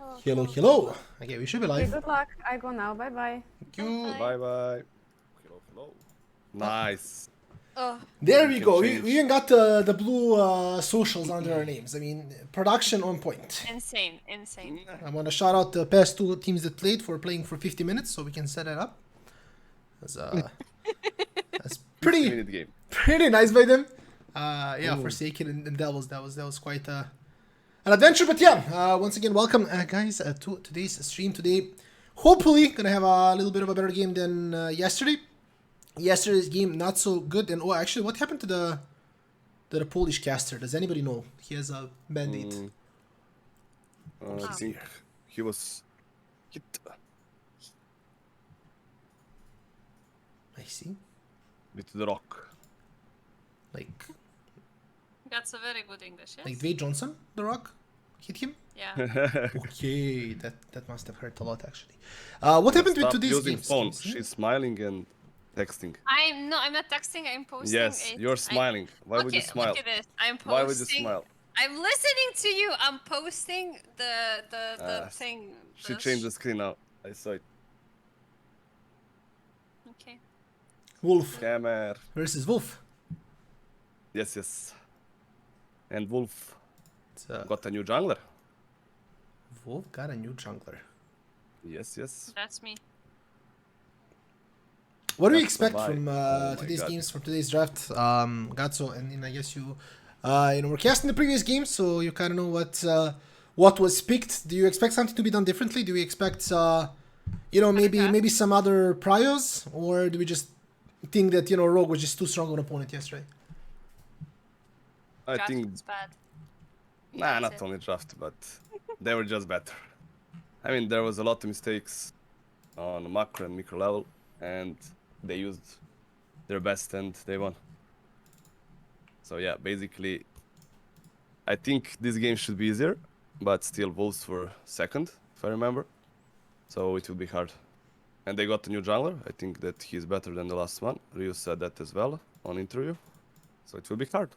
Hello, hello. Okay, we should be Okay, live. good luck. I go now. Bye bye. Thank you. Bye bye. Hello, hello. Nice. Oh, There You we can go. change. We even got the blue socials under our names. I mean, production on point. insane, insane. I want to shout out the past two teams that played for playing for 50 minutes, so we can set it up. That's pretty 50-minute game. pretty nice by them. Yeah, Ooh. Forsaken and Devils. That was quite an adventure. But yeah, once again, welcome guys to today's stream. Today, hopefully, gonna have a little bit of a better game than yesterday. Yesterday's game not so good. And oh, actually, what happened to the Polish caster? Does anybody know? He has a band-aid. I think he was hit. I see. With the rock. Like That's a very good English, yes? Dwayne Johnson, The Rock, hit him. Yeah. Okay, that must have hurt a lot actually. What happened with Stop today's using games? phone. She's smiling and texting. I'm not texting, I'm posting. Yes, you're smiling. Why would you smile? Look at this. I'm posting. Why would you smile? I'm listening to you. I'm posting the thing. She changed the screen now. I saw it. Okay. Wolf Camera. versus Wolf. Yes, yes. And Wolf It's, got a new jungler. Wolf got a new jungler. Yes, yes. That's me. What do we That's the expect vibe. from Oh my today's God. games, from today's draft? Gatso, and I guess you were casting the previous game, so you kind of know what was picked. Do you expect something to be done differently? Do we expect, maybe some other priors, or do we just think that Rogue was just too strong of an opponent yesterday? I Draft think, was bad. nah, That's not it. only draft, but they were just better. I mean, there was a lot of mistakes on macro and micro level, and they used their best and they won. So yeah, basically, I think this game should be easier, but still Wolves were second, if I remember. So it will be hard. And they got a new jungler. I think that he's better than the last one. Ryu said that as well on interview. So it will be hard.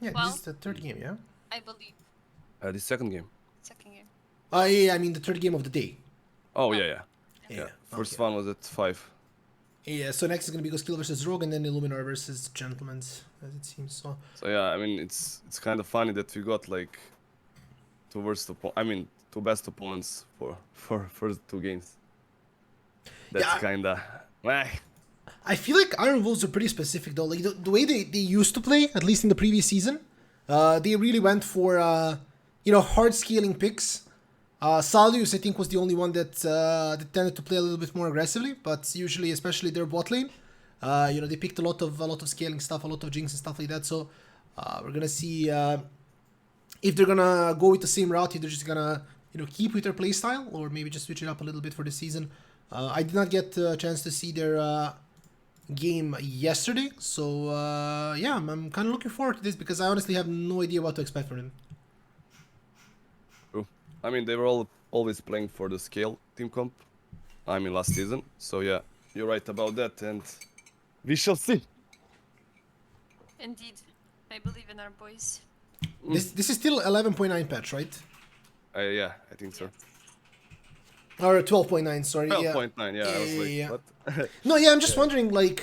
Yeah, Well- this is the third game, yeah? I believe. The second game. Second game. Yeah, I mean the third game of the day. Oh yeah. Yeah. First okay. one was at 5. Yeah, so next is gonna be Skill versus Rogue, and then Illuminar versus Gentleman's, as it seems. So So yeah, I mean it's kind of funny that we got like two best opponents for first two games. That's Yeah. kinda I feel like Iron Wolves are pretty specific though. Like the way they used to play, at least in the previous season, they really went for hard scaling picks. Salius, I think, was the only one that tended to play a little bit more aggressively, but usually, especially their bot lane, they picked a lot of scaling stuff, a lot of jinx and stuff like that. So we're gonna see if they're gonna go with the same route, if they're just gonna keep with their playstyle, or maybe just switch it up a little bit for the season. I did not get a chance to see their game yesterday, so yeah, I'm kind of looking forward to this because I honestly have no idea what to expect from them. true. I mean they were always playing for the scale team comp. I mean last season. So yeah, you're right about that, and we shall see. Indeed. I believe in our boys. This is still 11.9 patch, right? Yeah, I think so. Or 12.9, sorry. 12.9, yeah. I was like, Yeah. what? No, yeah, I'm just wondering, like,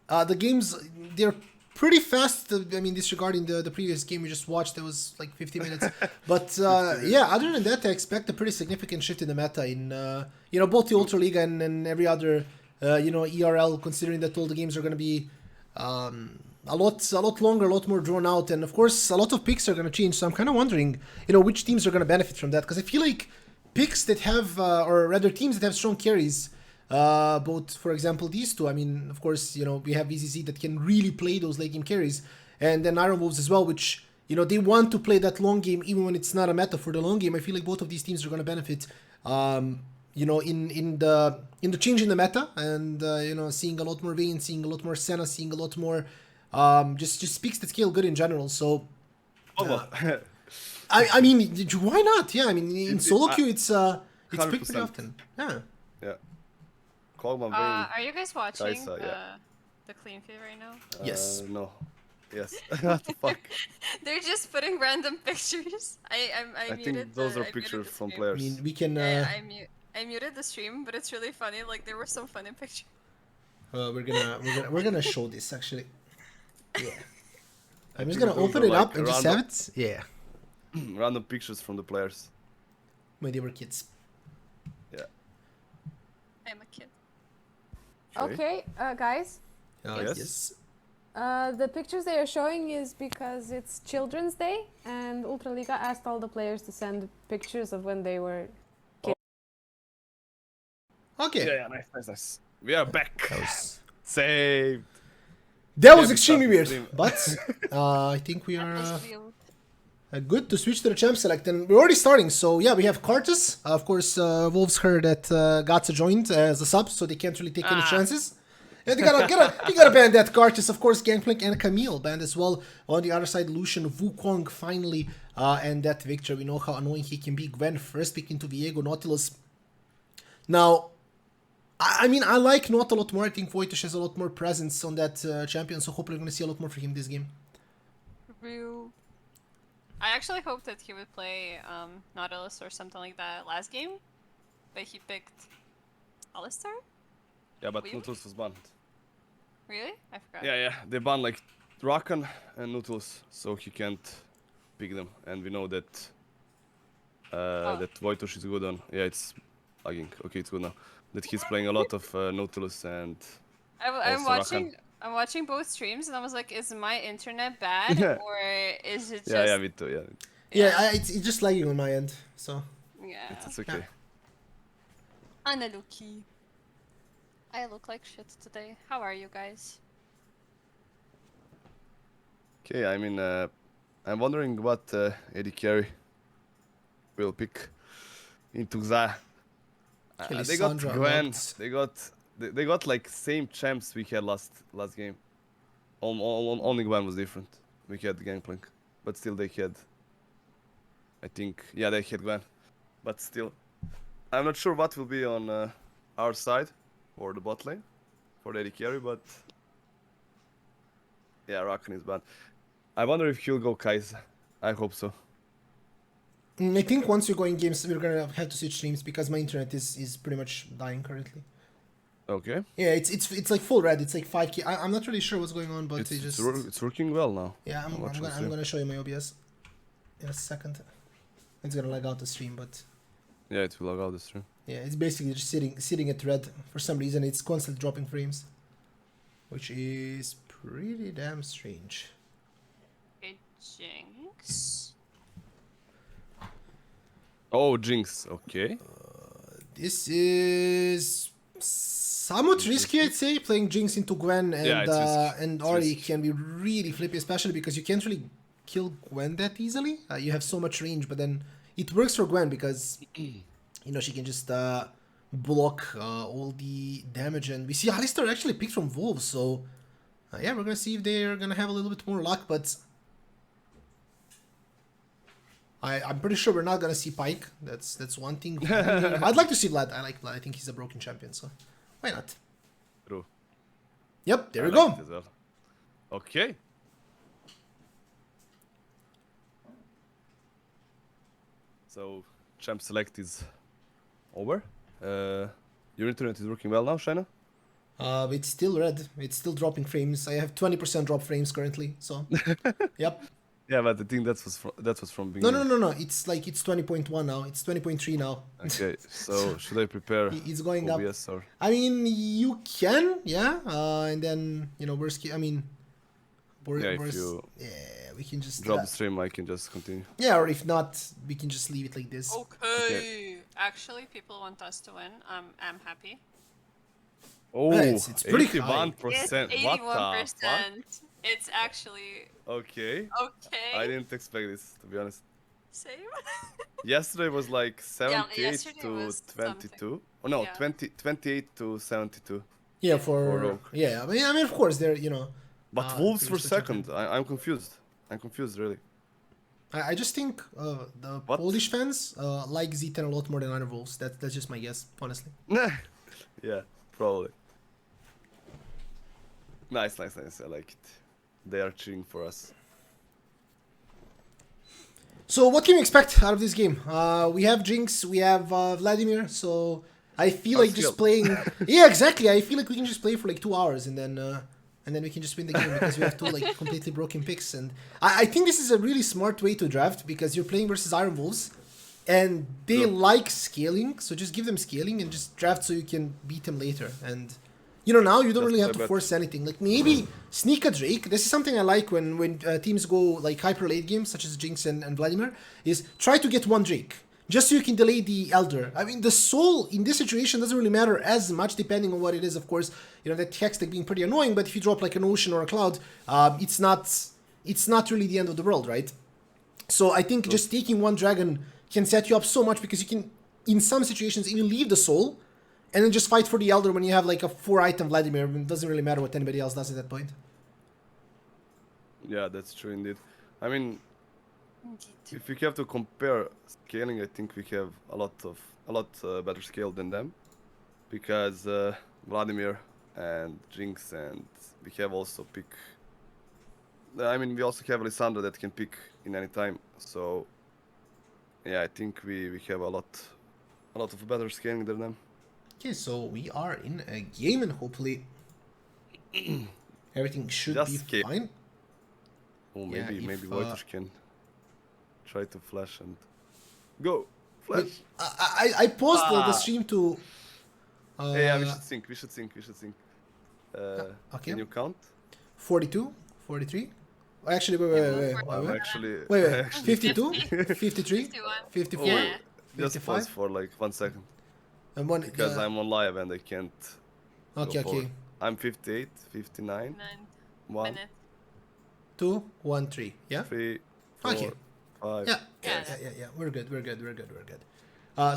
the games, they're pretty fast. I mean, disregarding the previous game we just watched, that was like 50 minutes. But yeah, other than that, I expect a pretty significant shift in the meta in, both the ULTRALIGA and every other, ERL, considering that all the games are going to be a lot longer, a lot more drawn out. And of course, a lot of picks are going to change. So I'm kind of wondering, which teams are going to benefit from that. Because I feel like picks that have, or rather teams that have strong carries, both, for example, these two. I mean, of course, we have VZZ that can really play those late game carries, and then Iron Wolves as well, which, they want to play that long game even when it's not a meta for the long game. I feel like both of these teams are going to benefit, in the change in the meta, and seeing a lot more Vayne, seeing a lot more Senna, seeing a lot more, just picks that scale good in general. So. I mean, why not? Yeah, I mean, in solo queue, it's picked pretty 100%. often. Yeah. Yeah. Kog'Maw, Vayne. Are you guys watching Kai'Sa, yeah. the clean feed right now? Yes. No. Yes. What the fuck? They're just putting random pictures. I I muted think those the are I muted pictures the from stream. I players. mean, we can. I muted the stream, but it's really funny. Like there were some funny pictures. We're gonna show this actually. Yeah. I I'm just think gonna those open are it up like and just have it. Yeah. random pictures from the players. When they were kids. Yeah. I'm a kid. Okay. Okay, guys. Yes. Yes. The pictures they are showing is because it's Children's Day, and ULTRALIGA asked all the players to send pictures of when they were. Okay. Yeah, nice. We are back. That was, Saved. that was Yeah, we extremely started weird, stream. but I think we are Real. good to switch to the champ select, and we're already starting. So yeah, we have Cartus. Of course, Wolves heard that Gatsa joined as a sub, so they can't really take any chances. And they gotta ban that Cartus, of course. Gangplank and Camille banned as well. On the other side, Lucian Wukong finally and that victor. We know how annoying he can be. Gwen first pick into Viego Nautilus. Now, I mean, I like Not a lot more. I think Wojtusz has a lot more presence on that champion, so hopefully we're gonna see a lot more for him this game. Real. I actually hoped that he would play Nautilus or something like that last game, but he picked Alistar? Yeah, but Weird. Nautilus was banned. Really? I forgot. Yeah. They banned like Rakan and Nautilus, so he can't pick them. And we know that that Wojtusz is good on. Yeah, it's lagging. Okay, it's good now. That he's playing a lot of Nautilus and. I'm also watching. Rakan. I'm watching both streams, and I was like, "Is my internet bad, Yeah. or is it just?" Yeah, me too. Yeah, Yeah, it's just lagging on my end, so. Yeah. it's okay. Analuki. I look like shit today. How are you guys? Okay, I mean, I'm wondering what Eddie Carey will pick into Za. They got Lissandra Gwen. unlocked. They got like same champs we had last game. Only Gwen was different. We had Gangplank, but still they had. I think they had Gwen, but still, I'm not sure what will be on our side or the bot lane for Eddie Carey, but yeah, Rakan is bad. I wonder if he'll go Kai'Sa. I hope so. I think once you go in games, we're gonna have to switch streams because my internet is pretty much dying currently. Okay. Yeah, it's like full red. It's like 5K. I'm not really sure what's going on, but It's working well now. Yeah, I'm gonna show you my OBS in a second. It's gonna lag out the stream, but Yeah, it will log out the stream. yeah, it's basically just sitting at red for some reason. It's constantly dropping frames, which is pretty damn strange. Okay, Jinx. Oh, Jinx. Okay. This is somewhat risky, I'd say. Playing Jinx into Gwen and Yeah, it's risky. and It's Ahri risky. can be really flippy, especially because you can't really kill Gwen that easily. You have so much range, but then it works for Gwen because you know she can just block all the damage. And we see Alistar actually picked from Wolves, so yeah, we're gonna see if they're gonna have a little bit more luck, but. I'm pretty sure we're not gonna see Pike. That's one thing. I'd like to see Vlad. I like Vlad. I think he's a broken champion, so why not? True. Yep, there I we like go. it as well. Okay. So, champ select is over. Your internet is working well now, Shaina? It's still red. It's still dropping frames. I have 20% drop frames currently. So, yep. Yeah, but I think that was from No, beginning. no. It's like it's 20.1 now. It's 20.3 now. Okay, so should I prepare It's going up. OBS or? I mean, you can, yeah. And then worst case. I mean, If you yeah, we can just drop the stream, I can just continue. yeah, or if not, we can just leave it like this. Okay. Actually, people want us to win. I'm happy. Oh, it's pretty high. 81%. It's What the 81%. fuck? It's actually Okay. okay. I didn't expect this, to be honest. Same. Yesterday was like 78 yesterday to was 22. Oh no, Yeah. 28 to 72. Yeah, For for Rogue. yeah. I mean, of course, they're But Wolves pretty were much the second. I'm confused. I'm confused, really. I just think the What? Polish fans like Z10 a lot more than other Wolves. That's just my guess, honestly. Yeah, probably. Nice. I like it. they are cheering for us. So what can you expect out of this game? We have Jinx, we have Vladimir, so I feel like just Upskill. playing... Yeah, exactly. I feel like we can just play for like 2 hours and then we can just win the game because we have two like completely broken picks. And I think this is a really smart way to draft because you're playing versus Iron Wolves and they True. like scaling, so just give them scaling and just draft so you can beat them later. And you know, now you don't That's really have what to I bet. force anything. Like maybe sneak a Drake. This is something I like when teams go like hyper late games, such as Jinx and Vladimir, is try to get one Drake. Just so you can delay the Elder. I mean, the Soul in this situation doesn't really matter as much depending on what it is, of course. You know, that Hextech being pretty annoying, but if you drop like an Ocean or a Cloud, it's not really the end of the world, right? So I think just taking one Dragon can set you up so much because you can, in some situations, even leave the Soul and then just fight for the Elder when you have like a 4-item Vladimir. It doesn't really matter what anybody else does at that point. Yeah, that's true indeed. I mean, if we have to compare scaling, I think we have a lot better scale than them, because Vladimir and Jinx, and we have also pick. I mean, we also have Lissandra that can pick in any time. So yeah, I think we have a lot of better scaling than them. Okay, so we are in a game and hopefully everything should Just be scale. fine. Oh, Yeah, maybe if, Wojtusz can try to flash and go flash. Wait, I paused the Ah. stream to... Yeah, we should sync. We should sync. okay. Can you count? 42, 43. Actually, wait. I'm actually. Wait, actually 52, 53, 51. 54, Oh, Yeah. just 55? pause for like 1 second and one... because I'm on live and I can't. Okay, go forward. okay. I'm 58, 59, 9 1, minutes. 2, 1, 3. Yeah? 3, 4, Okay. 5. Yeah. Yeah. Yeah. We're good.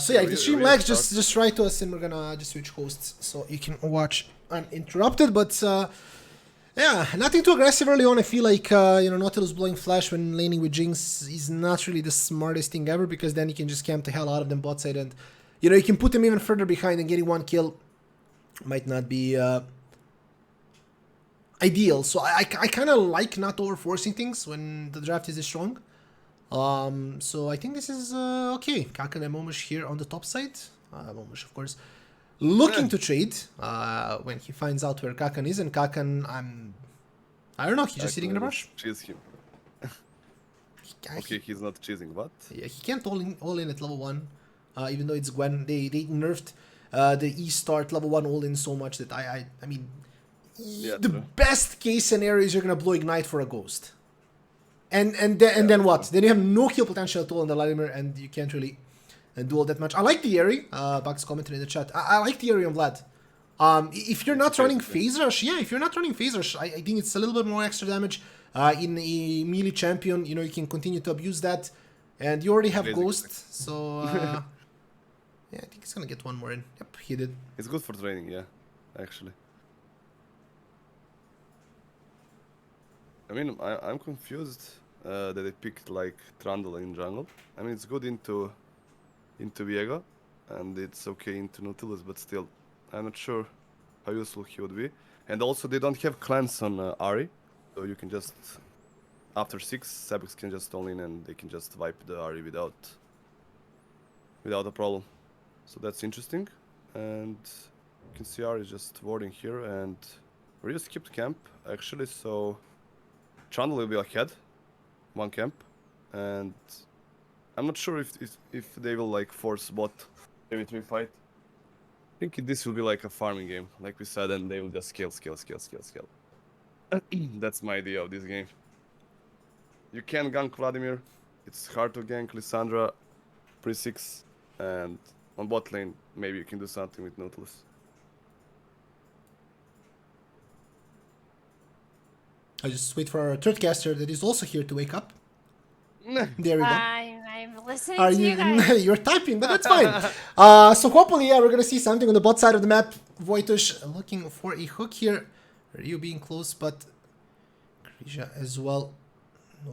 So yeah, if the stream we lags, start. just write to us and we're gonna just switch hosts so you can watch uninterrupted. But yeah, nothing too aggressive early on. I feel like Nautilus blowing flash when laning with Jinx is not really the smartest thing ever because then you can just camp the hell out of them bot side and you can put them even further behind and getting one kill might not be ideal. So I kind of like not over forcing things when the draft is this strong. So I think this is okay. Kakan and Momush here on the top side. Momush, of course, looking to trade when he finds out where Kakan is. And Kakan, I don't know, he's just sitting in a brush. Cheese him. I- Okay, he's not cheesing. What? Yeah, he can't all in at level 1. Even though it's Gwen. They nerfed the E-start level 1 all in so much that I mean, Yeah, the true. best case scenario is you're gonna blow Ignite for a Ghost. And then what? Then you have no kill potential at all on the Vladimir, and you can't really do all that much. I like the Eri. Bugs commented in the chat. I like the Eri on Vlad. If you're not running Phase Rush, yeah, if you're not running Phase Rush, I think it's a little bit more extra damage. In a melee champion, you can continue to abuse that, and you already have Basic. Ghost, so yeah, I think he's gonna get one more in. Yep, he did. It's good for training, yeah, actually. I mean, I'm confused that they picked like Trundle in jungle. I mean, it's good into Viego, and it's okay into Nautilus, but still, I'm not sure how useful he would be. And also, they don't have cleanse on Ahri, so you can just after 6, Sabix can just all in and they can just wipe the Ahri without a problem. So that's interesting. And you can see Ahri is just warding here, and we just skipped camp actually, so Trundle will be ahead, 1 camp, and I'm not sure if they will like force bot every 3 fight. I think this will be like a farming game, like we said, and they will just scale. That's my idea of this game. You can gank Vladimir, it's hard to gank Lissandra, pre-6, and on bot lane, maybe you can do something with Nautilus. I just wait for our third caster that is also here to wake up. There we go. I'm listening Are to you? you guys. You're typing, but that's fine. So hopefully, yeah, we're gonna see something on the bot side of the map. Wojtusz looking for a hook here. Ryu being close, but Krisha as well.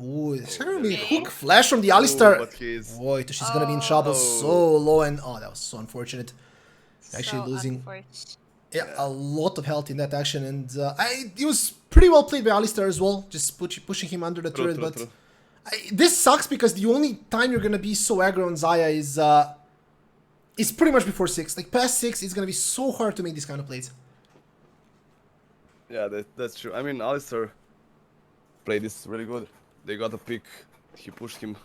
Ooh, it's gonna be a hook flash from the Alistar. But he's Wojtusz is gonna be in trouble so low, and oh, that was so unfortunate. Actually So losing. unfortunate. Yeah, a lot of health in that action, and it was pretty well played by Alistar as well, just pushing him under the True, turret. true, But true. this sucks because the only time you're gonna be so aggro on Zaya is pretty much before 6. Like past 6, it's gonna be so hard to make these kind of plays. Yeah, that's true. I mean, Alistair played this really good. They got a pick, he pushed him,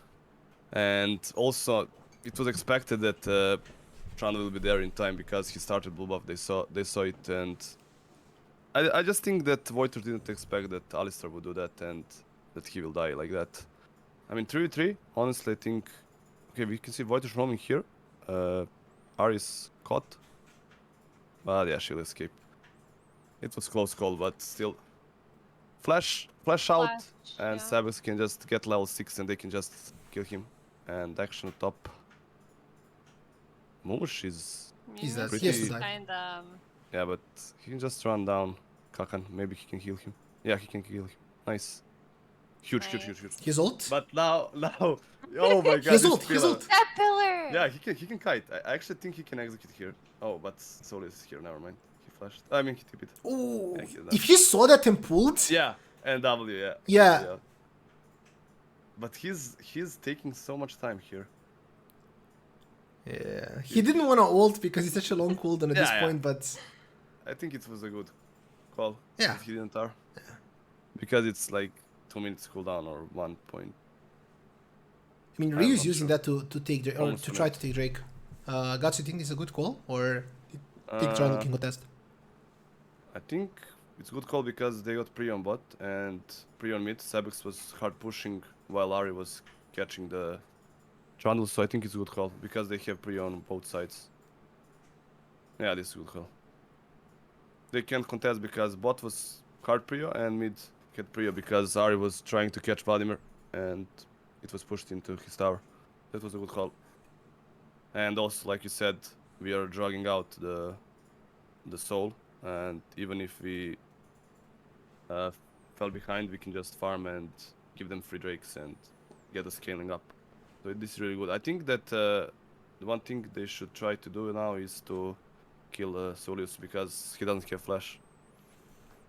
and also it was expected that Tran will be there in time because he started blue buff. They saw it, and I just think that Voiter didn't expect that Alistair would do that and that he will die like that. I mean, 3v3. Honestly, I think. Okay, we can see Voiter roaming here. Ari's caught, but yeah, she'll escape. It was close call, but still. Flash out, Flash, and yeah. Sabus can just get level 6 and they can just kill him. And action top. Mush is... He's dead. Mumus He has to is die. kinda, Yeah, but he can just run down Kakan. Maybe he can heal him. Yeah, he can kill him. Nice. Huge. His ult? But now, oh my god, His this ult, his pillar. ult. that pillar! Yeah, he can kite. I actually think he can execute here. Oh, but Soul is here. Never mind. He flashed. I mean, he TP'd. Ooh. Yeah, he's done. If he saw that and pulled, Yeah, and W. Yeah. Yeah. But he's taking so much time here. yeah, he didn't want to ult because it's such a long cooldown at this Yeah. point. But I think it was a good call. Yeah. That he didn't R. Because it's like 2 minutes cooldown or 1 point. I mean, I'm Ryu's not using sure. that to take or Almost to a try minute. to take Drake. Guts, you think this is a good call or you think Tran can contest? I think it's a good call because they got pre on bot and pre on mid. Sabix was hard pushing while Ari was catching the Trundle, so I think it's a good call because they have pre on both sides. Yeah, this is a good call. They can't contest because bot was hard prio and mid had prio because Ari was trying to catch Vladimir and it was pushed into his tower. That was a good call. And also, like you said, we are dragging out the soul, and even if we fell behind, we can just farm and give them free drakes and get the scaling up. So this is really good. I think that the one thing they should try to do now is to kill Solius because he doesn't have flash.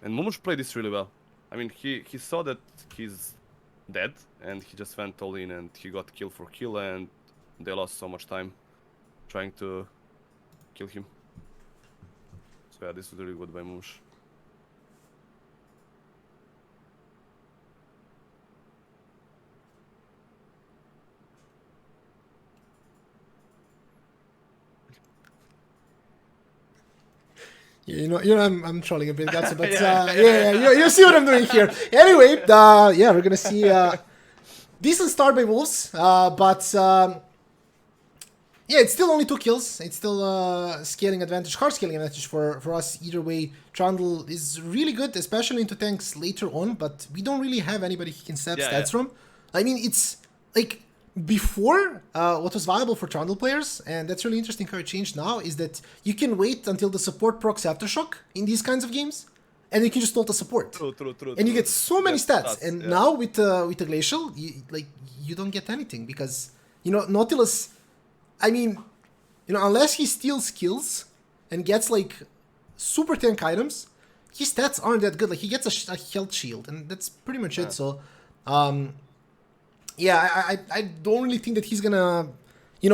And Mumush played this really well. I mean, he saw that he's dead and he just went all in and he got kill for kill and they lost so much time trying to kill him. So yeah, this was really good by Mumush. Yeah, I'm trolling a bit, Guts, but Yeah. you see what I'm doing here. Anyway, yeah, we're gonna see decent start by Wolves, but yeah, it's still only 2 kills. It's still scaling advantage, hard scaling advantage for us. Either way, Trundle is really good, especially into tanks later on, but we don't really have anybody he can set Yeah, stats yeah. from. I mean, it's like before what was viable for Trundle players, and that's really interesting how it changed now, is that you can wait until the support procs Aftershock in these kinds of games, and you can just ult the support. True. And you get so many Yes, stats. And yeah. now with the Glacial, you don't get anything because, Nautilus, I mean, unless he steals kills and gets like super tank items, his stats aren't that good. Like he gets a health shield, and that's pretty much it. So, yeah, I don't really think that he's gonna,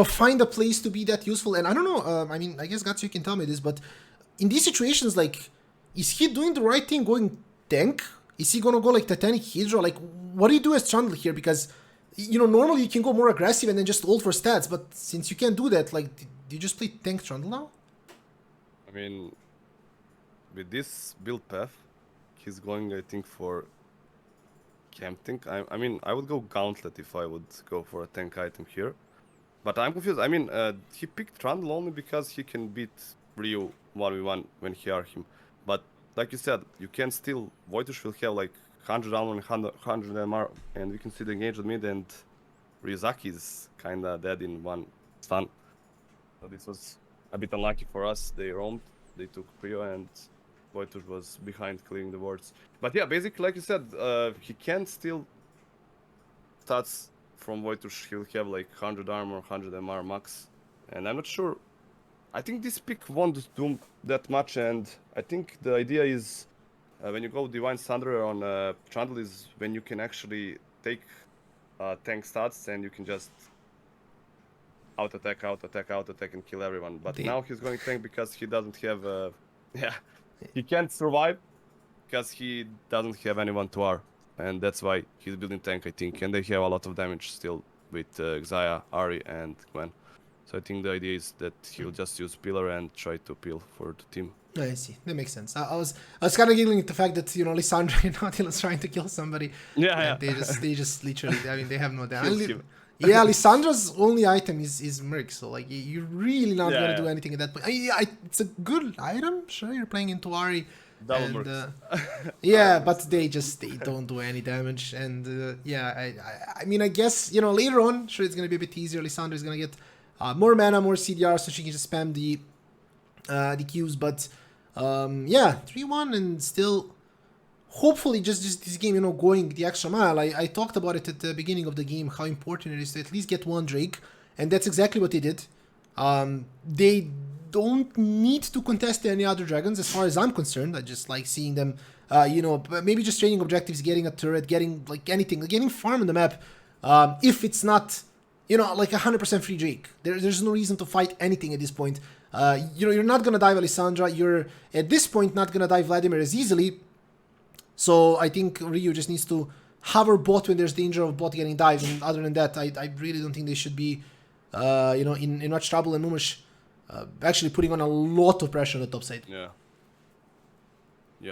find a place to be that useful. And I don't know. I mean, I guess Guts, you can tell me this, but in these situations, like, is he doing the right thing going tank? Is he gonna go like Titanic Hydra? Like, what do you do as Trundle here? Because normally you can go more aggressive and then just ult for stats, but since you can't do that, like, do you just play tank Trundle now? I mean, with this build path, he's going, I think, for camp tank. I mean, I would go Gauntlet if I would go for a tank item here. But I'm confused. I mean, he picked Trundle only because he can beat Ryu 1v1 when he are him. But like you said, you can still... Voitush will have like 100 armor and 100 MR, and we can see the engage at mid, and Ryuzaki is kinda dead in one stun. So this was a bit unlucky for us. They roamed, they took Prio, and Voitush was behind clearing the wards. But yeah, basically, like you said, he can still stats from Voitush. He'll have like 100 armor, 100 MR max, and I'm not sure I think this pick won't do that much, and I think the idea is when you go Divine Thunder on Trundle is when you can actually take tank stats and you can just out attack, and kill everyone. But now he's going tank because he doesn't have yeah, he can't survive because he doesn't have anyone to R, and that's why he's building tank, I think. And they have a lot of damage still with Xayah, Ahri, and Gwen. So I think the idea is that he'll just use pillar and try to peel for the team. I see. That makes sense. I was kind of giggling at the fact that Lissandra and Nautilus trying to kill somebody. Yeah. They just literally. I mean, they have no Kills damage. him. Yeah, Lissandra's only item is Merc, so like you're really not gonna do anything at that point. It's a good item. Sure, you're playing into Ahri. Double And, Mercs. yeah, but they don't do any damage. And I mean, I guess later on, sure, it's gonna be a bit easier. Lissandra's gonna get more mana, more CDR, so she can just spam the Qs. But yeah, 3-1 and still hopefully just this game, going the extra mile. I talked about it at the beginning of the game, how important it is to at least get one Drake, and that's exactly what they did. They don't need to contest any other dragons as far as I'm concerned. I just like seeing them, maybe just trading objectives, getting a turret, getting like anything, getting farm on the map. If it's not, like 100% free Drake, there's no reason to fight anything at this point. You're not gonna dive Alessandra. You're at this point not gonna dive Vladimir as easily. So I think Ryu just needs to hover bot when there's danger of bot getting dived. And other than that, I really don't think they should be, in much trouble. And Mumash actually putting on a lot of pressure on the top side. Yeah,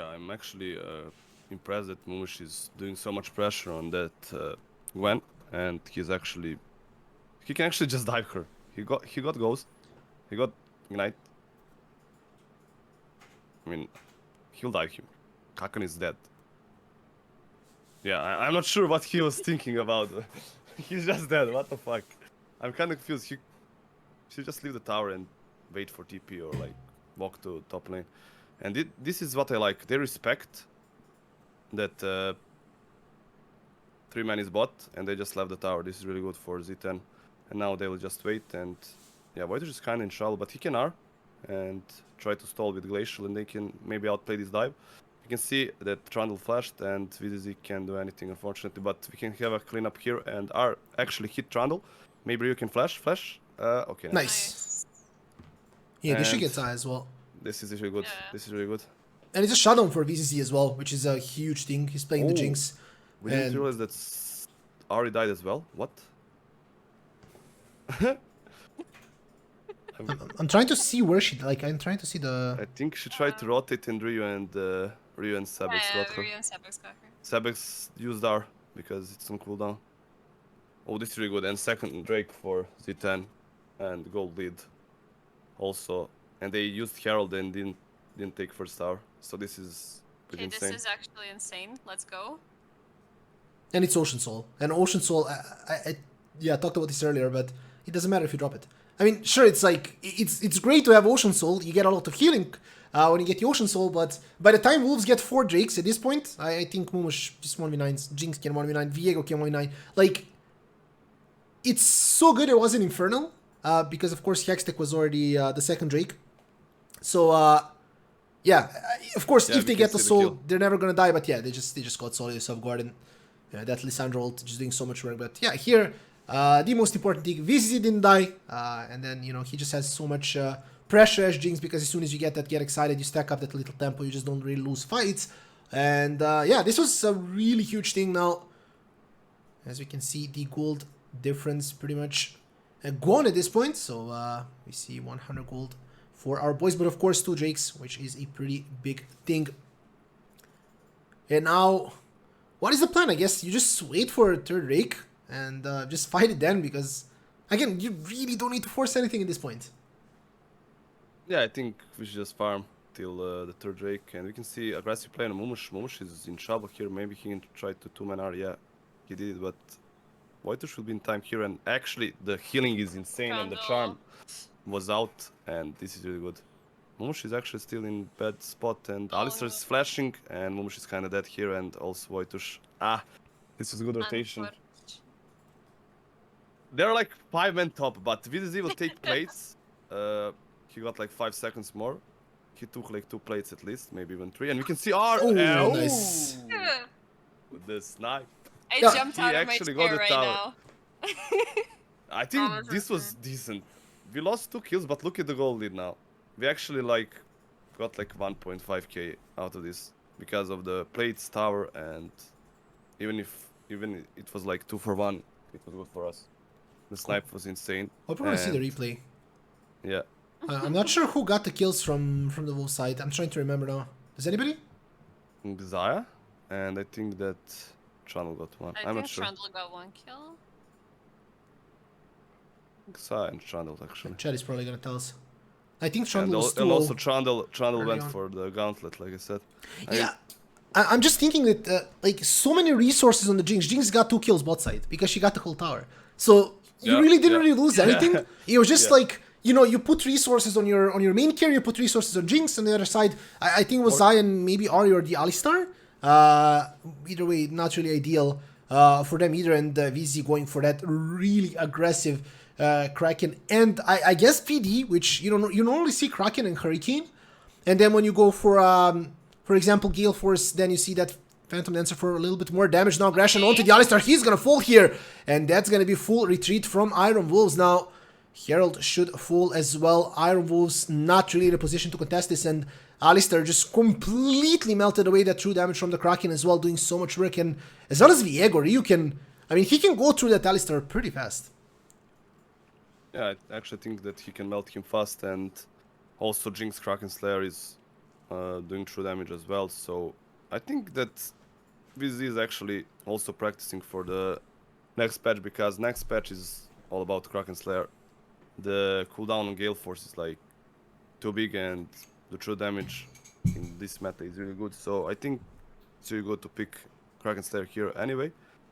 I'm actually impressed that Mumash is doing so much pressure on that Gwen, and he can actually just dive her. He got Ghost, he got Ignite. I mean, he'll dive him. Kakan is dead. Yeah, I'm not sure what he was thinking about. He's just dead. What the fuck? I'm kind of confused. He should just leave the tower and wait for TP or like walk to top lane. And this is what I like. They respect that 3-man is bot, and they just left the tower. This is really good for Z10. And now they will just wait. And yeah, Voiders is kind of in trouble, but he can R and try to stall with Glacial, and they can maybe outplay this dive. You can see that Trundle flashed, and VDZ can't do anything, unfortunately, but we can have a cleanup here, and R actually hit Trundle. Maybe you can flash. Okay. Nice. Yeah, they should get Zaya as well. This is really good. Yeah. This is really good. And it's a shutdown for VCC as well, which is a huge thing. He's playing the Jinx. We didn't realize that Ahri died as well. What? I'm trying to see where I'm trying to see the... I think she tried to rotate in Ryu and Sabex got her. Ryu and Sabex got her. Sabex used R because it's on cooldown. Oh, this is really good. And second Drake for Z10 and gold lead also. And they used Herald and didn't take first tower. So this is pretty insane. This is actually insane. Let's go. And it's Ocean Soul. And Ocean Soul, I talked about this earlier, but it doesn't matter if you drop it. I mean, sure, it's like, it's great to have Ocean Soul. You get a lot of healing when you get the Ocean Soul, but by the time Wolves get 4 Drakes at this point, I think Mumash just 1v9s, Jinx can 1v9, Viego can 1v9. Like, it's so good it wasn't Infernal, because of course Hextech was already the second Drake. So, yeah, of course, if they get the soul, they're never gonna die, but yeah, they just got Solius of Garden. That Lissandra ult just doing so much work, but yeah, here, the most important thing, VCC didn't die, and then, he just has so much pressure as Jinx, because as soon as you get excited, you stack up that little tempo, you just don't really lose fights. And yeah, this was a really huge thing now. As we can see, the gold difference pretty much gone at this point, so we see 100 gold for our boys, but of course 2 Drakes, which is a pretty big thing. And now, what is the plan? I guess you just wait for a third Drake and just fight it then, because again, you really don't need to force anything at this point. Yeah, I think we should just farm till the third Drake, and we can see aggressive play on Mumash. Mumash is in trouble here. Maybe he can try to 2-man R. Yeah, he did it, but Voiter should be in time here. And actually, the healing is insane, and the charm was out, and this is really good. Mumash is actually still in bad spot, and Alistar is flashing, and Mumash is kind of dead here, and also Voitush. This is good rotation. They're like 5-man top, but VDZ will take plates. he got like 5 seconds more. He took like 2 plates at least, maybe even 3, and we can see R. Oh, Ow! nice. With the snipe. I Yeah. jumped He out of my actually got chair the right tower. now. I think was this was decent. We lost 2 kills, but look at the goal lead now. We actually like got like 1.5k out of this because of the plates, tower, and even it was like 2 for 1, it was good for us. The snipe was insane. I'll probably see the and- replay. Yeah. I'm not sure who got the kills from the Wolves side. I'm trying to remember now. Does anybody? Xayah, and I think that Channel got one. I I'm think not sure. Trundle got 1 kill. Xayah and Channel actually. Chad is probably gonna tell us. I think And, Trundle was and also 2-0. Trundle early went on. for the gauntlet, like I said. I mean, Yeah. I'm just thinking that like so many resources on the Jinx. Jinx got 2 kills bot side because she got the whole tower. So you Yeah, really didn't yeah. really lose anything. It was just Yeah. like, you know, you put resources on your main carry, you put resources on Jinx, on the other side I think it was Zion, maybe Ari or the Alistar. Either way, not really ideal for them either, and VZ going for that really aggressive Kraken, and I guess PD, which you normally see Kraken and Hurricane, and then when you go for example, Gale Force, then you see that Phantom Dancer for a little bit more damage. Now aggression onto the Alistar, he's gonna fall here, and that's gonna be full retreat from Iron Wolves. Now Herald should fall as well. Iron Wolves not really in a position to contest this, and Alistar just completely melted away that true damage from the Kraken as well, doing so much work. And as well as Viego, Ryu can, I mean, he can go through that Alistar pretty fast. yeah, I actually think that he can melt him fast, and also Jinx Kraken Slayer is doing true damage as well. So I think that VZ is actually also practicing for the next patch, because next patch is all about Kraken Slayer. The cooldown on Gale Force is like too big, and the true damage in this meta is really good. So I think it's really good to pick Kraken Slayer here anyway,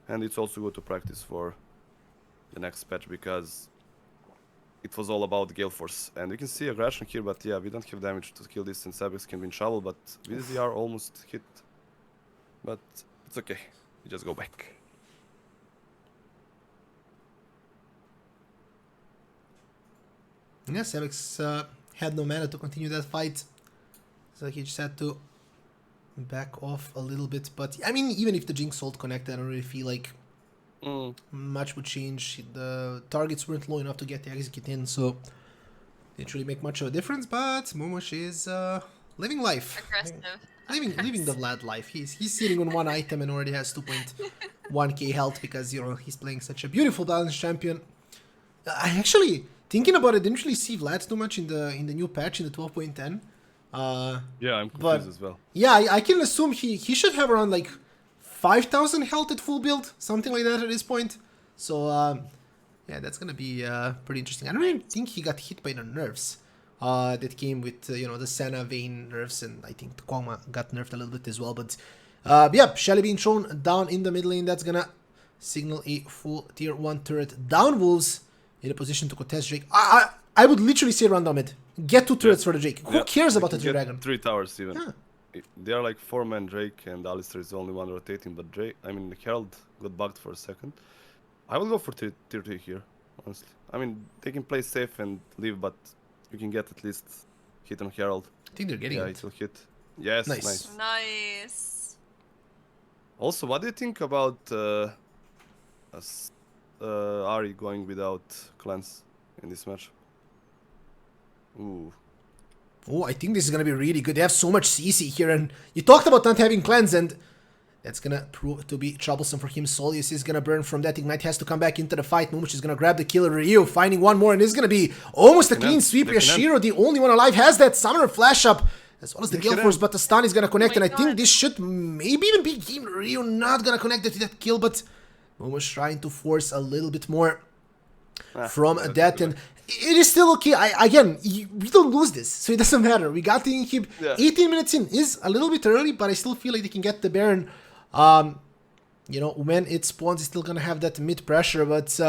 and it's also good to practice for the next patch because it was all about Gale Force. And we can see aggression here, but yeah, we don't have damage to kill this, and Sabex can be in trouble, but VZ are almost hit. But it's okay, we just go back. Yeah, Sabex had no mana to continue that fight, so he just had to back off a little bit. But I mean, even if the Jinx ult connected, I don't really feel like much would change. The targets weren't low enough to get the execute in, so didn't really make much of a difference. But Momosh is living life, Aggressive. living the Vlad life. He's sitting on 1 item and already has 2.1k health because, you know, he's playing such a beautiful balanced champion. I actually, thinking about it, didn't really see Vlad too much in the new patch in the 12.10. Yeah, I'm But- confused as well. Yeah, I can assume he should have around like 5,000 health at full build, something like that at this point. So yeah, that's gonna be pretty interesting. I don't even think he got hit by the nerfs that came with you know, the Senna Vayne nerfs, and I think the Kog'Maw got nerfed a little bit as well. But yeah, Shelly being thrown down in the mid lane, that's gonna signal a full tier 1 turret down. Wolves in a position to contest Drake. I would literally say run down mid. Get 2 turrets for the Drake. Who Yeah, cares we about can the get dragon? 3 towers even. Yeah. They are like 4-man Drake, and Alistar is the only one rotating, but Drake, I mean, Herald got bugged for a second. I will go for tier 3 here, honestly. I mean, they can play safe and leave, but you can get at least hit on Herald. I think they're getting Yeah, it. it will hit. Yes, Nice. nice. Nice. Also, what do you think about Ari going without cleanse in this match? Ooh. Oh, I think this is gonna be really good. They have so much CC here, and you talked about not having cleanse, and that's gonna prove to be troublesome for him. Solius is gonna burn from that. Ignite has to come back into the fight. Momosh is gonna grab the killer. Ryu finding one more, and this is gonna be almost a They clean can sweep. end. They can Yashiro, the only one alive, has that summoner flash up, as well as the They Gale can Force, end. but the stun is gonna connect, Oh and my I think God. this should maybe even be Game Ryu not gonna connect it to that kill, but Momosh trying to force a little bit more from that's that, good. and it is still okay. We don't lose this, so it doesn't matter. We got the inhib. Yeah. 18 minutes in is a little bit early, but I still feel like they can get the Baron. You know, when it spawns, it's still gonna have that mid pressure. But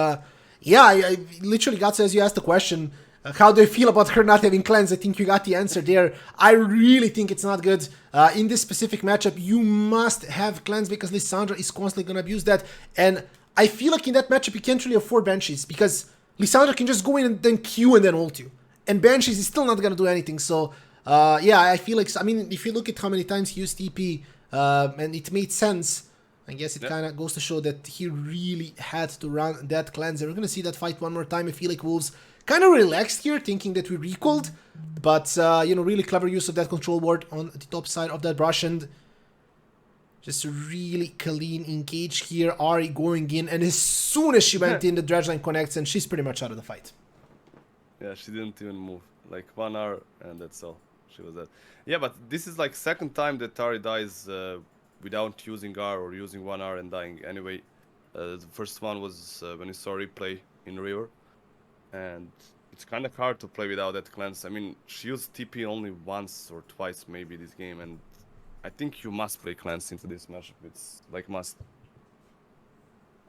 yeah, I literally got, so as you asked the question, how do I feel about her not having cleanse? I think you got the answer there. I really think it's not good. In this specific matchup, you must have cleanse because Lissandra is constantly gonna abuse that, and I feel like in that matchup you can't really afford banshees because Lissandra can just go in and then Q and then ult you. and Banshees is still not gonna do anything. So yeah, I feel like, I mean, if you look at how many times he used TP, and it made sense. I guess it kind of goes to show that he really had to run that cleanser. We're gonna see that fight one more time. I feel like Wolves kind of relaxed here, thinking that we recalled, but you know, really clever use of that control ward on the top side of that brush, and just really clean engage here. Ari going in, and as soon as she went in, the dredge line connects, and she's pretty much out of the fight. Yeah, she didn't even move. Like 1 hour, and that's all. She was dead. Yeah, but this is like second time that Ari dies without using R or using 1 hour and dying anyway. The first one was when we saw replay in River, and it's kind of hard to play without that cleanse. I mean, she used TP only once or twice maybe this game, and I think you must play cleanse into this matchup. It's like must.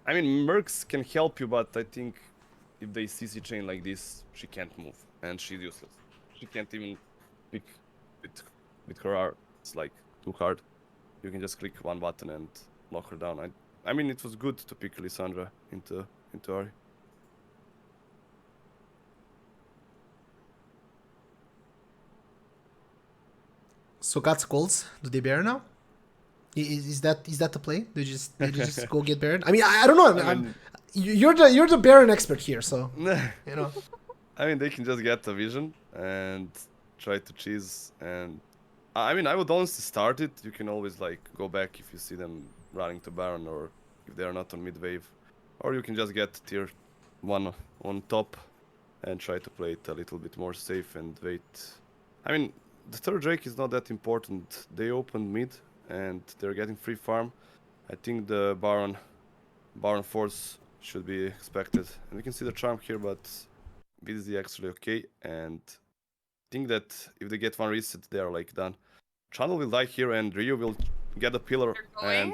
I mean, Mercs can help you, but I think if they CC chain like this, she can't move, and she's useless. She can't even pick with her R. It's like too hard. You can just click one button and lock her down. I mean, it was good to pick Lissandra into Ari. So Guts calls. Do they Baron now? Is that the play? They just go get Baron? I mean, I don't know. You're the Baron expert here, so you know. I mean, they can just get the vision and try to cheese. And I mean, I would honestly start it. You can always like go back if you see them running to Baron, or if they are not on mid wave, or you can just get tier 1 on top and try to play it a little bit more safe and wait. I mean, the third Drake is not that important. They opened mid and they're getting free farm. I think the Baron force should be expected. And we can see the charm here, but BDZ actually okay. And I think that if they get one reset, they are like done. Channel will die here and Ryu will get a pillar. And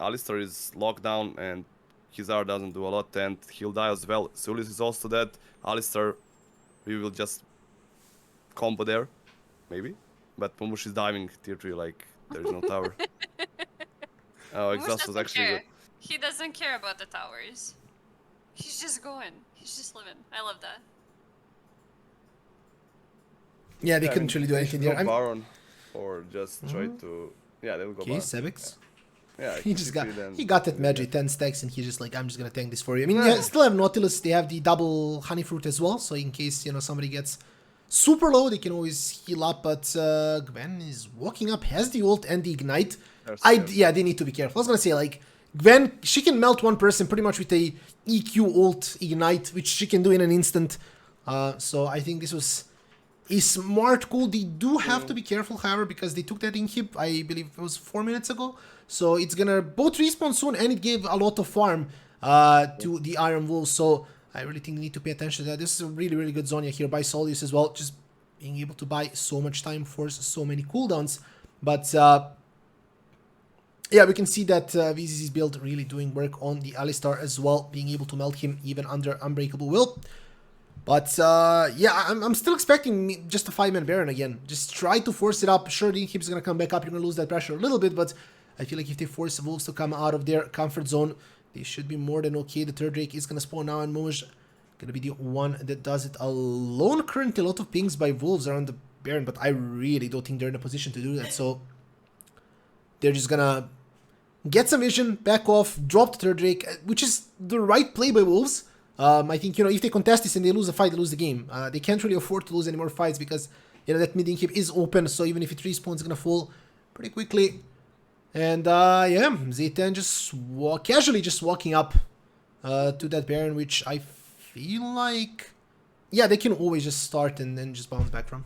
Alistar is locked down and his R doesn't do a lot, and he'll die as well. Sulis is also dead. Alistar, we will just combo there. Maybe, but Pumush is diving tier 3 like there's no tower. Oh, exhaust was actually good. He doesn't care about the towers. He's just going. He's just living. I love that. Yeah, they couldn't really do anything there. Baron, or just try to. Yeah, they will go. Okay, Sebix. Yeah, he got that magic 10 stacks, and he's just like, I'm just gonna tank this for you. I mean, yeah, still have Nautilus. They have the double honey fruit as well, so in case somebody gets super low, they can always heal up. But Gwen is walking up, has the ult and the ignite. Yeah, they need to be careful. I was gonna say, like, Gwen, she can melt one person pretty much with a EQ ult ignite, which she can do in an instant. So I think this was a smart call. They do have to be careful, however, because they took that inhib, I believe it was 4 minutes ago. So it's gonna both respawn soon, and it gave a lot of farm to the Iron Wolves. So I really think they need to pay attention to that. This is a really, really good Zonya here by Solius as well. Just being able to buy so much time, force so many cooldowns. But yeah, we can see that VZZ's build really doing work on the Alistar as well, being able to melt him even under Unbreakable Will. But yeah, I'm still expecting just a 5-man Baron again. Just try to force it up. Sure, the inhib's gonna come back up. You're gonna lose that pressure a little bit, but I feel like if they force Wolves to come out of their comfort zone, they should be more than okay. The third Drake is gonna spawn now, and Moj gonna be the one that does it alone. Currently, a lot of pings by Wolves around the Baron, but I really don't think they're in a position to do that. So they're just gonna get some vision, back off, drop the third Drake, which is the right play by Wolves. I think, if they contest this and they lose the fight, they lose the game. They can't really afford to lose any more fights because, that mid inhib is open, so even if it respawns, it's gonna fall pretty quickly. And, yeah, Z10 just casually just walking up to that Baron, which I feel like, yeah, they can always just start and then just bounce back from.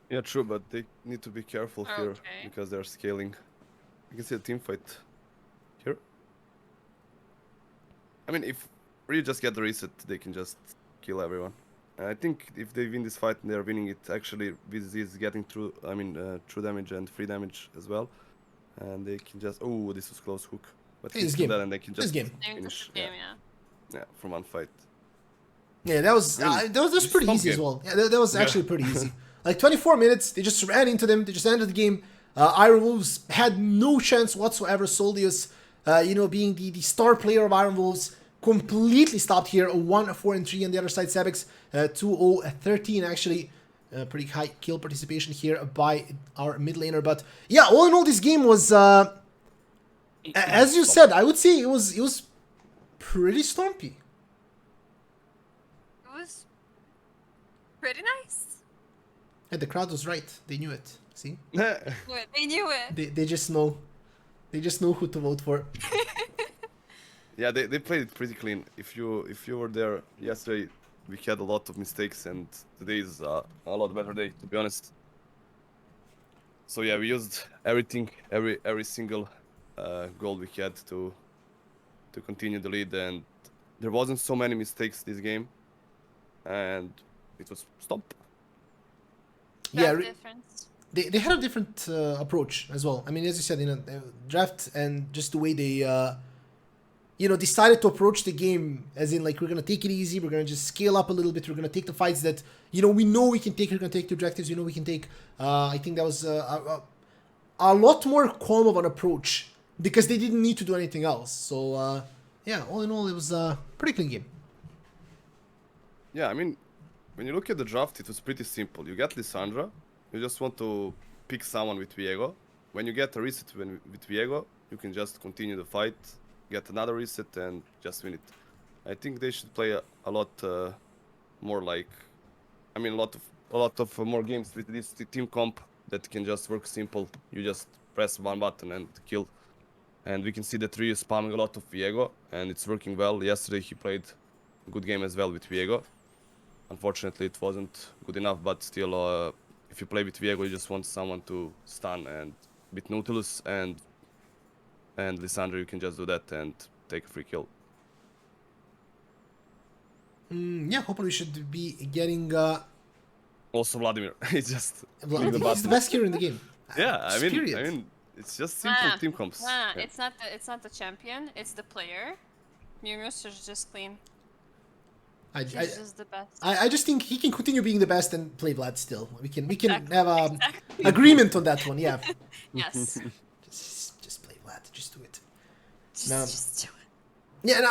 Yeah, true, but they need to be careful here because they're scaling. You can see a team fight here. I mean, if we just get the reset, they can just kill everyone. And I think if they win this fight and they're winning it, actually VZZ is getting through, true damage and free damage as well. And they can just, oh, this was close hook. But this game. That and they can just finish. Yeah, from one fight. Yeah, that was pretty easy as well. Yeah, that was actually pretty easy. Like 24 minutes, they just ran into them. They just ended the game. Iron Wolves had no chance whatsoever. Soldius, being the star player of Iron Wolves, completely stopped here. 1-4-3 on the other side. Sebix 2-0-13 actually. Pretty high kill participation here by our mid laner. But yeah, all in all, this game was, as you said, I would say it was pretty stompy. It was pretty nice. And the crowd was right. They knew it. See? Good. They knew it. They just know. They just know who to vote for. Yeah, they played it pretty clean. If you were there yesterday, we had a lot of mistakes, and today is a lot better day, to be honest. So yeah, we used everything, every single goal we had to continue the lead, and there wasn't so many mistakes this game, and it was stop. Yeah, Difference. they had a different approach as well. I mean, as you said, draft and just the way they decided to approach the game, as in like, we're gonna take it easy, we're gonna just scale up a little bit, we're gonna take the fights that we know we can take. We're gonna take the objectives, we can take. I think that was a lot more calm of an approach because they didn't need to do anything else. So yeah, all in all, it was a pretty clean game. Yeah, I mean, when you look at the draft, it was pretty simple. You get Lissandra, you just want to pick someone with Viego. When you get a reset with Viego, you can just continue the fight, get another reset, and just win it. I think they should play a lot more like, I mean, a lot of more games with this team comp that can just work simple. You just press one button and kill. And we can see that Ryu is spamming a lot of Viego, and it's working well. Yesterday he played a good game as well with Viego. Unfortunately, it wasn't good enough, but still, if you play with Viego, you just want someone to stun, and with Nautilus and Lissandra, you can just do that and take a free kill. Yeah, hopefully we should be getting. Also, Vladimir, it's just He's the best hero in the game. yeah. I Period. mean, it's just simple team comps. Nah, Yeah. it's not the champion. It's the player. Murios is just clean. He's just the best. I just think he can continue being the best and play Vlad still. We can Exactly, have a exactly. agreement on that one. Yeah, Yes. just play Vlad. Just do it. Just do it. Yeah, and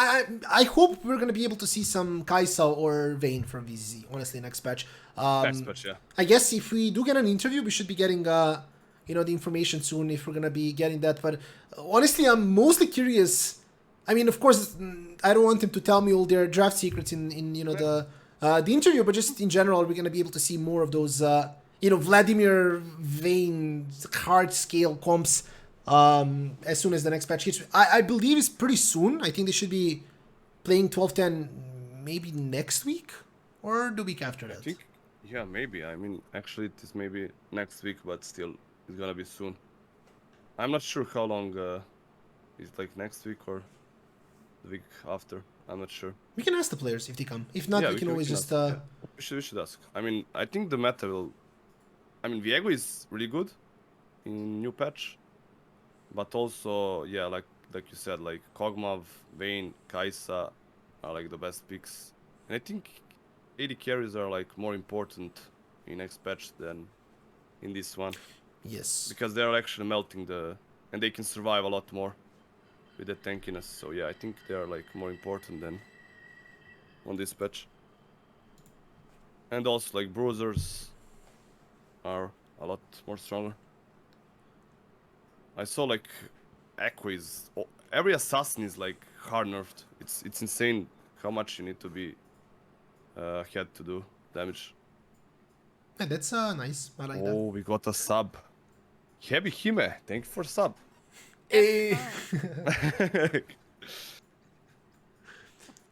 I hope we're gonna be able to see some Kaisa or Vayne from VZ. Honestly, next patch. Next patch, yeah. I guess if we do get an interview, we should be getting the information soon if we're gonna be getting that. But honestly, I'm mostly curious. I mean, of course, I don't want them to tell me all their draft secrets in the interview, but just in general, we're gonna be able to see more of those Vladimir Vayne hard scale comps as soon as the next patch hits. I believe it's pretty soon. I think they should be playing 12-10 maybe next week or the week after that. I think, yeah, maybe. I mean, actually, it is maybe next week, but still, it's gonna be soon. I'm not sure how long. Is it like next week or the week after? I'm not sure. We can ask the players if they come. If not, Yeah, we can always just. ask. Yeah. We should ask. I mean, I think the meta will. I mean, Viego is really good in new patch, but also, yeah, like you said, like Kog'Maw, Vayne, Kaisa are like the best picks, and I think AD carries are like more important in next patch than in this one. Yes. Because they're actually melting and they can survive a lot more with the tankiness. So yeah, I think they are like more important than on this patch. And also like bruisers are a lot more stronger. I saw like Echo is every assassin is like hard nerfed. It's insane how much you need to be ahead to do damage. Yeah, that's nice. I like that. Oh, we got a sub. Heavy Hime, thank you for sub. Hey.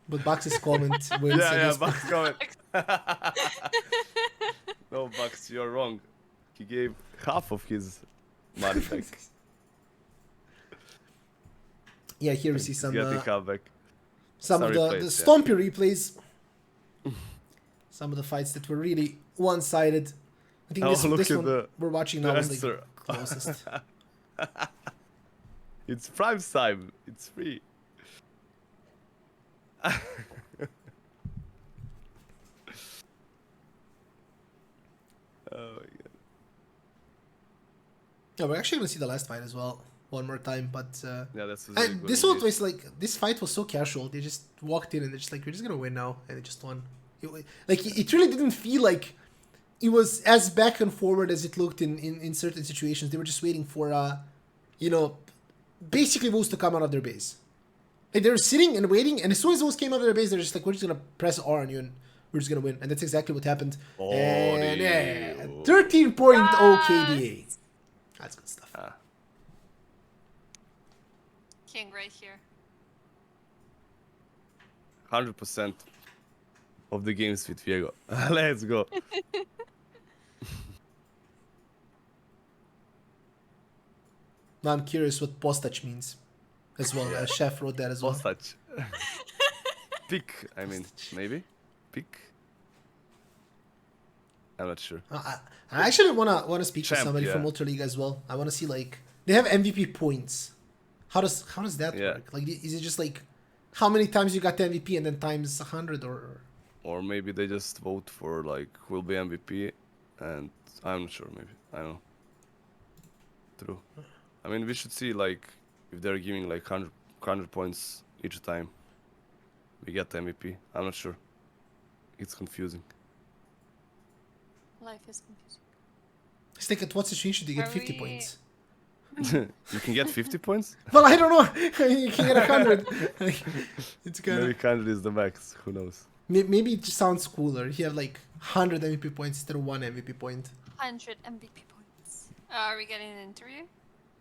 But Bax's comment wins. Yeah, Bucks comment. No, Bucks, you're wrong. He gave half of his money back. Yeah, here we see some Getting half back. some of the replays, stompy replays. Some of the fights that were really one-sided. I think this one we're watching now is like the closest. It's prime time. It's free. Oh my god. Yeah, we're actually gonna see the last fight as well. one more time. But Yeah, that's really and good. this indeed. one was like this fight was so casual. They just walked in and they're just like, we're just gonna win now, and they just won. Like it really didn't feel like it was as back and forward as it looked in certain situations. They were just waiting for you know, basically Wolves to come out of their base. Like they were sitting and waiting, and as soon as Wolves came out of their base, they're just like, we're just gonna press R on you and we're just gonna win. And that's exactly what happened. And yeah, 13.0 KDA. That's good stuff. King right here. 100% of the games with Viego. Let's go. Now I'm curious what postage means as well. Chef wrote that as well. Postage. Pick, I mean, maybe? Pick? I'm not sure. I actually wanna speak to Champ, somebody from yeah. ULTRALIGA as well. I wanna see like they have MVP points. How does that Yeah. work? Like is it just like how many times you got the MVP and then times 100 or? Or maybe they just vote for like who will be MVP, and I'm not sure. Maybe I don't know. True. I mean, we should see like if they're giving like 100 points each time we get the MVP. I'm not sure. It's confusing. Life is confusing. It's like at what situation do you get Are 50 we- points? You can get 50 points. Well, I don't know. You can get 100. It's kind Maybe of 100 is the max. Who knows? maybe it just sounds cooler. You have like 100 MVP points instead of 1 MVP point. 100 MVP points. Are we getting an interview?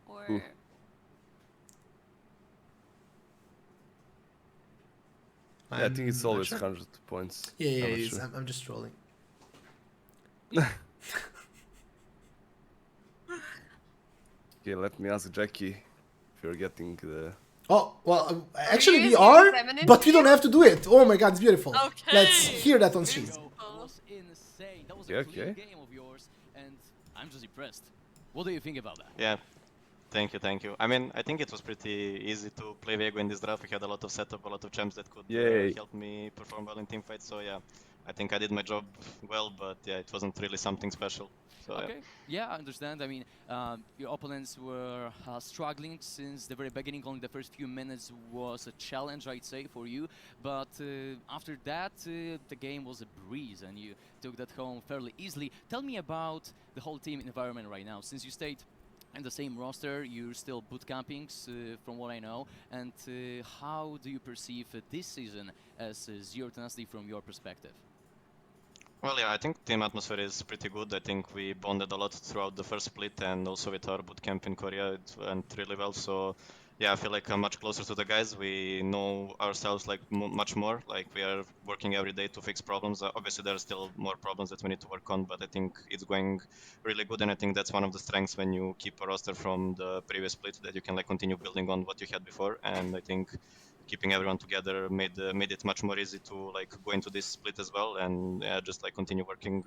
Or Who? Yeah, I think it's I'm not always sure. 100 points. Yeah, I'm it not is. sure. I'm just trolling. Okay, let me ask Jackie if you're getting the. Oh, well, actually we using are, feminine but we don't here? have to do it. Oh my god, it's beautiful. Okay. Let's hear that on stream. That was insane. That was Yeah, a clean okay. game of yours, and I'm just impressed. What do you think about that? Yeah, thank you, thank you. I mean, I think it was pretty easy to play Viego in this draft. We had a lot of setup, a lot of champs that could Yay. help me perform well in teamfights. So yeah, I think I did my job well, but yeah, it wasn't really something special. So Okay, yeah, I understand. I mean, your opponents were struggling since the very beginning. Only the first few minutes was a challenge, I'd say, for you. But after that, the game was a breeze, and you took that home fairly easily. Tell me about the whole team environment right now. Since you stayed in the same roster, you're still boot camping, from what I know. And how do you perceive this season as Zero Tenacity from your perspective? Well, yeah, I think team atmosphere is pretty good. I think we bonded a lot throughout the first split and also with our bootcamp in Korea. It went really well. So, yeah, I feel like I'm much closer to the guys. We know ourselves like much more. Like we are working every day to fix problems. Obviously, there are still more problems that we need to work on, but I think it's going really good. And I think that's one of the strengths when you keep a roster from the previous split, that you can like continue building on what you had before. And I think keeping everyone together made it much more easy to like go into this split as well, and just like continue working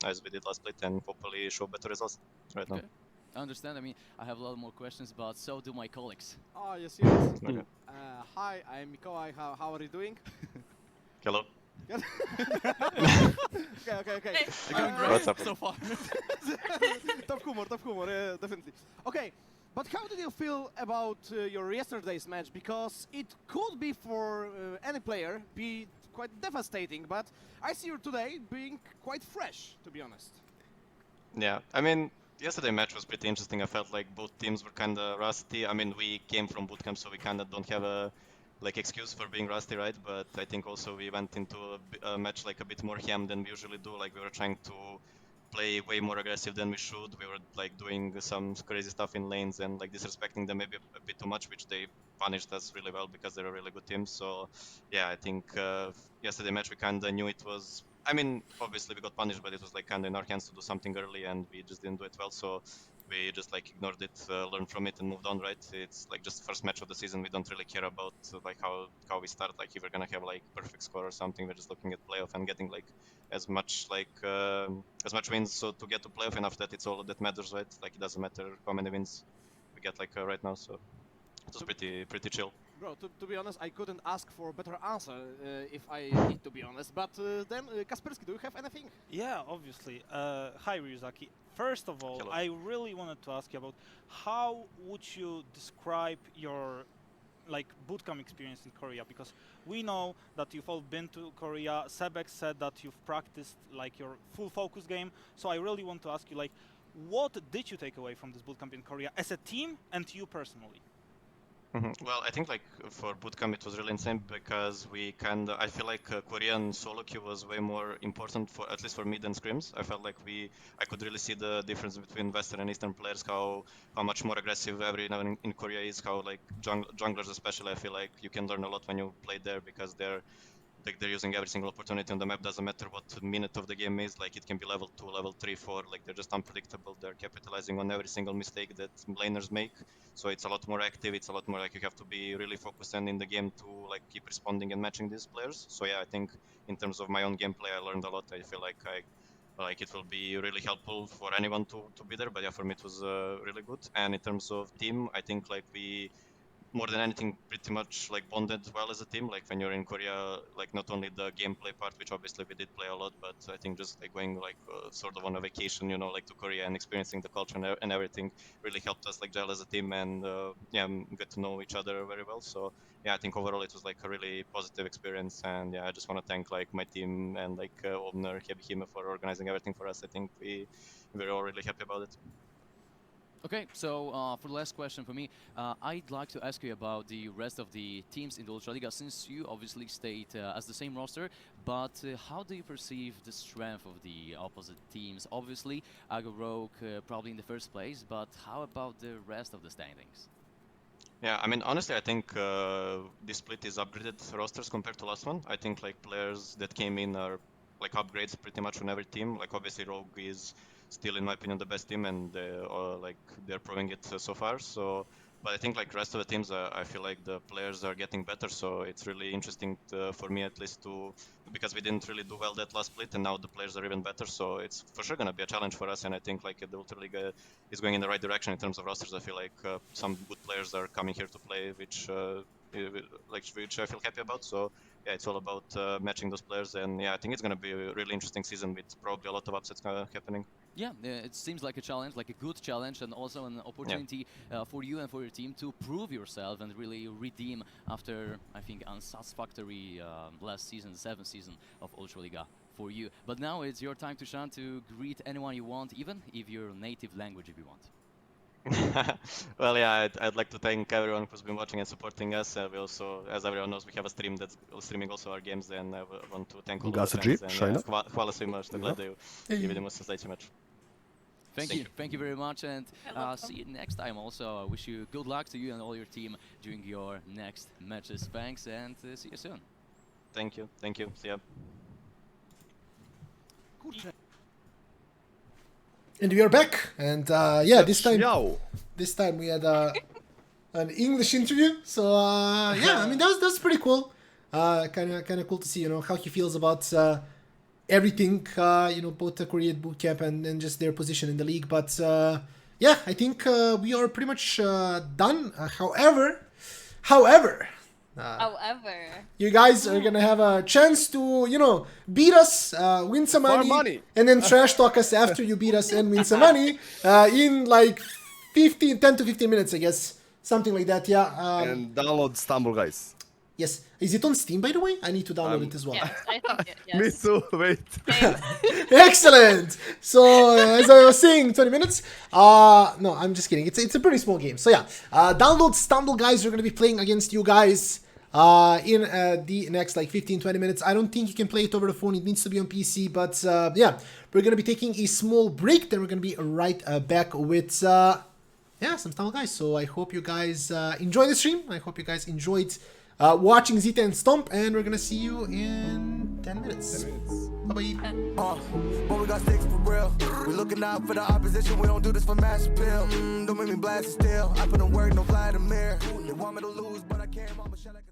as we did last split and hopefully show better results right now. Okay. I understand. I mean, I have a lot more questions, but so do my colleagues. Oh, yes, yes. Okay. Hi, I'm Mikołaj. How are you doing? Hello. Okay. Going great What's up? so far. Top humor, definitely. Okay, but how did you feel about your yesterday's match? Because it could be for any player be quite devastating, but I see you today being quite fresh, to be honest. Yeah, I mean, yesterday match was pretty interesting. I felt like both teams were kind of rusty. I mean, we came from bootcamp, so we kind of don't have a like excuse for being rusty, right? But I think also we went into a match like a bit more ham than we usually do. Like we were trying to play way more aggressive than we should. We were like doing some crazy stuff in lanes and like disrespecting them maybe a bit too much, which they punished us really well because they're a really good team. So yeah, I think yesterday match we kind of knew it was. I mean, obviously we got punished, but it was like kind of in our hands to do something early, and we just didn't do it well. So we just like ignored it, learned from it, and moved on. Right? It's like just first match of the season. We don't really care about like how we start. Like if we're gonna have like perfect score or something, we're just looking at playoff and getting like as much wins. So to get to playoff, and after that, it's all that matters, right? Like it doesn't matter how many wins we get like right now. So it was pretty chill. Bro, to be honest, I couldn't ask for a better answer if I need to be honest. But then, Kaspersky, do you have anything? Yeah, obviously. Hi, Ryuzaki. First of all, Hello. I really wanted to ask you about how would you describe your bootcamp experience in Korea, because we know that you've all been to Korea. Sebek said that you've practiced your full focus game. So I really want to ask you what did you take away from this bootcamp in Korea as a team and you personally? Well, I think for bootcamp it was really insane because I feel like Korean solo queue was way more important for at least for me than scrims. I felt like I could really see the difference between Western and Eastern players, how much more aggressive everyone in Korea is, how junglers especially. I feel like you can learn a lot when you play there because they're using every single opportunity on the map. Doesn't matter what minute of the game is. It can be level 2, level 3, 4. They're just unpredictable. They're capitalizing on every single mistake that laners make. So it's a lot more active. It's a lot more you have to be really focused and in the game to keep responding and matching these players. So yeah, I think in terms of my own gameplay, I learned a lot. I feel like it will be really helpful for anyone to be there. But yeah, for me it was really good. And in terms of team, I think we more than anything pretty much bonded well as a team. When you're in Korea, not only the gameplay part, which obviously we did play a lot, but I think just going sort of on a vacation, to Korea and experiencing the culture and everything really helped us gel as a team and get to know each other very well. So yeah, I think overall it was a really positive experience, and yeah, I just want to thank my team and owner Hime for organizing everything for us. I think we're all really happy about it. Okay, so for the last question for me, I'd like to ask you about the rest of the teams in the ULTRALIGA, since you obviously stayed as the same roster, but how do you perceive the strength of the opposite teams? Obviously, Ago Rogue probably in the first place, but how about the rest of the standings? Yeah, I mean, honestly, I think this split is upgraded rosters compared to last one. I think players that came in are upgrades pretty much on every team. Obviously, Rogue is still, in my opinion, the best team, and they're proving it so far. So, but I think rest of the teams, I feel like the players are getting better. So it's really interesting for me at least because we didn't really do well that last split, and now the players are even better. So it's for sure gonna be a challenge for us, and I think the ULTRALIGA is going in the right direction in terms of rosters. I feel like some good players are coming here to play, which I feel happy about. So yeah, it's all about matching those players, and yeah, I think it's gonna be a really interesting season with probably a lot of upsets happening. Yeah, it seems like a challenge, like a good challenge, and also an opportunity for you and for your team to prove yourself and really redeem after, I think, unsatisfactory last season, 7th season of ULTRALIGA for you. But now it's your time to shine, to greet anyone you want, even if your native language if you want. Well, yeah, I'd like to thank everyone who's been watching and supporting us. We also, as everyone knows, we have a stream that's streaming also our games, and I want to thank all the fans. And hvala svima što gledaju i vidimo se sljedeći meč. Thank you very much, and see you next time. Also, I wish you good luck to you and all your team during your next matches. Thanks, and see you soon. Thank you. See ya. And we are back, and yeah, this time we had an English interview. So yeah, I mean that's pretty cool. Kind of cool to see, how he feels about everything, both the Korean bootcamp and just their position in the league. But yeah, I think we are pretty much done. However, you guys are gonna have a chance to, beat us, win some money, and then trash talk us after you beat us and win some money in 10 to 15 minutes, I guess, something like that. Yeah. And download Stumble, guys. Yes. Is it on Steam, by the way? I need to download it as well. Yes, I think yes. Me too. Wait. Excellent. So as I was saying, 20 minutes. No, I'm just kidding. It's a pretty small game. So yeah, download Stumble, guys. We're gonna be playing against you guys in the next 15-20 minutes. I don't think you can play it over the phone. It needs to be on PC. But yeah, we're gonna be taking a small break. Then we're gonna be right back with yeah, some Stumble, guys. So I hope you guys enjoyed the stream. I hope you guys enjoyed watching Zita and Stomp, and we're gonna see you in 10 minutes. Bye bye. But we got sticks for real. We looking out for the opposition. We don't do this for mass appeal. Don't make me blast it still. I put in work, no fly in the mirror. They want me to lose, but I can't. Mama, shut up.